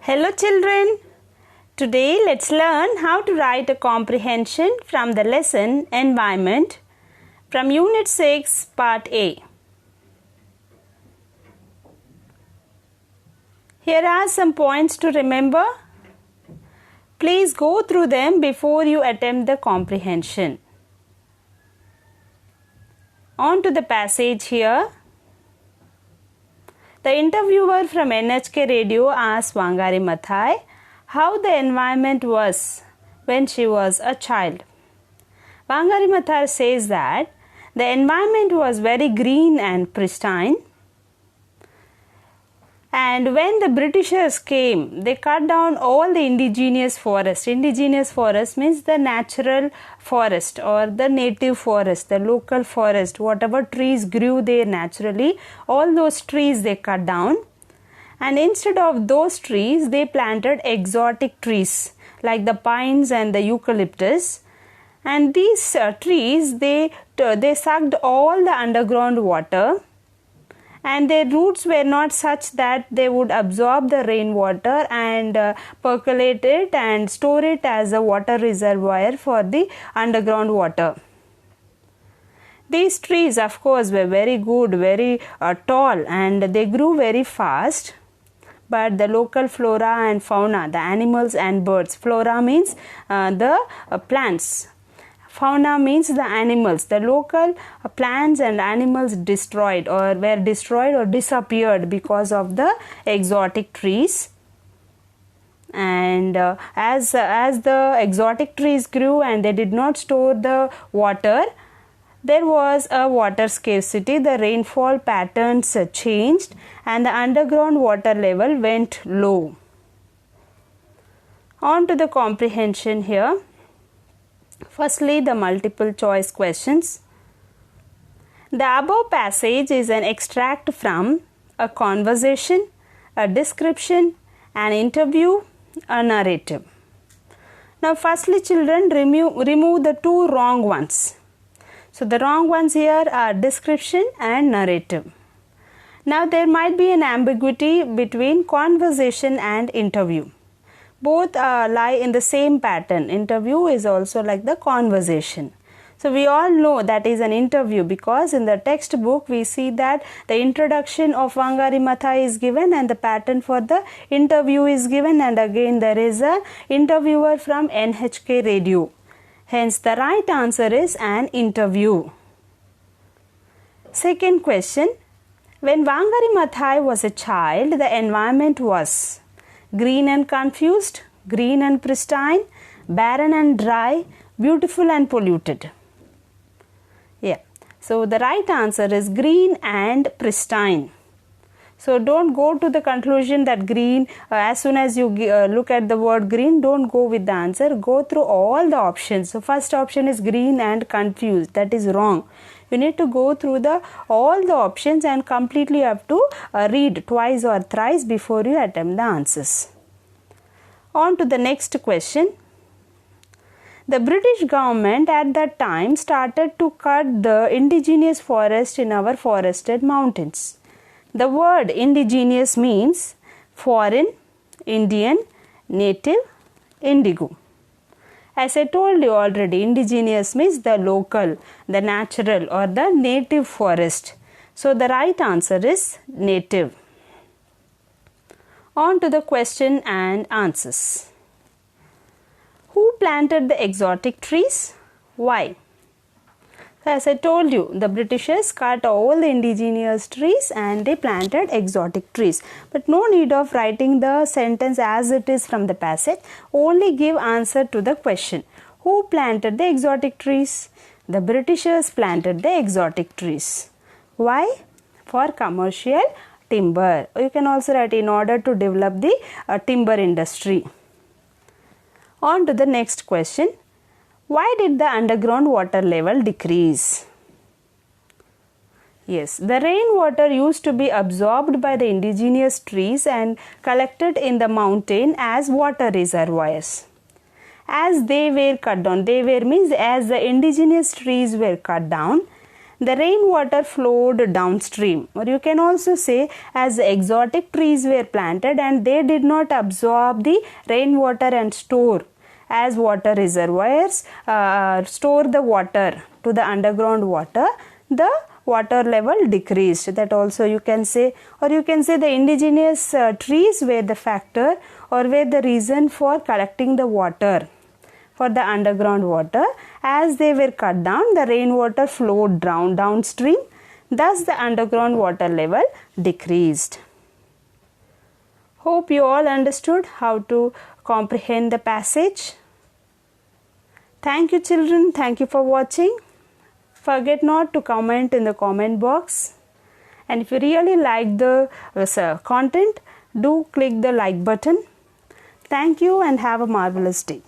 Hello children, today let's learn how to write a comprehension from the lesson Environment from Unit 6 Part A. Here are some points to remember. Please go through them before you attempt the comprehension. On to the passage here. The interviewer from NHK Radio asked Wangari Maathai how the environment was when she was a child. Wangari Maathai says that the environment was very green and pristine, and when the Britishers came, they cut down all the indigenous forest. Indigenous forest means the natural forest or the native forest, the local forest, whatever trees grew there naturally, all those trees they cut down. And instead of those trees, they planted exotic trees like the pines and the eucalyptus. And these trees, they sucked all the underground water, and their roots were not such that they would absorb the rainwater and percolate it and store it as a water reservoir for the underground water. These trees, of course, were very good, very tall, and they grew very fast. But the local flora and fauna, the animals and birds, flora means the plants. Fauna means the animals. The local plants and animals were destroyed or disappeared because of the exotic trees. And as the exotic trees grew and they did not store the water, there was a water scarcity. The rainfall patterns changed and the underground water level went low. On to the comprehension here. Firstly, the multiple choice questions. The above passage is an extract from a conversation, a description, an interview, a narrative. Now, firstly, children, remove the two wrong ones. So, the wrong ones here are description and narrative. Now, there might be an ambiguity between conversation and interview. Both lie in the same pattern. Interview is also like the conversation. So we all know that is an interview because in the textbook we see that the introduction of Wangari Maathai is given and the pattern for the interview is given, and again there is a interviewer from NHK Radio. Hence the right answer is an interview. Second question. When Wangari Maathai was a child, the environment was green and confused, green and pristine, barren and dry, beautiful and polluted. Yeah. So the right answer is green and pristine. So don't go to the conclusion that green, as soon as you look at the word green, don't go with the answer. Go through all the options. So first option is green and confused. That is wrong. You need to go through all the options and completely have to read twice or thrice before you attempt the answers. On to the next question. The British government at that time started to cut the indigenous forest in our forested mountains. The word indigenous means foreign, Indian, native, indigo. As I told you already, indigenous means the local, the natural or the native forest. So the right answer is native. On to the question and answers. Who planted the exotic trees? Why? So as I told you, the Britishers cut all the indigenous trees and they planted exotic trees. But no need of writing the sentence as it is from the passage. Only give answer to the question. Who planted the exotic trees? The Britishers planted the exotic trees. Why? For commercial timber. You can also write in order to develop the timber industry. On to the next question. Why did the underground water level decrease? Yes, the rainwater used to be absorbed by the indigenous trees and collected in the mountain as water reservoirs. As they were cut down, they were means as the indigenous trees were cut down, the rainwater flowed downstream. Or you can also say, as exotic trees were planted and they did not absorb the rainwater and store as water reservoirs, store the water to the underground water, the water level decreased. That also you can say. Or you can say the indigenous trees were the factor or were the reason for collecting the water for the underground water. As they were cut down, the rainwater flowed downstream, thus the underground water level decreased. Hope you all understood how to comprehend the passage. Thank you children, thank you for watching. Forget not to comment in the comment box, and if you really like the content, do click the like button. Thank you and have a marvelous day.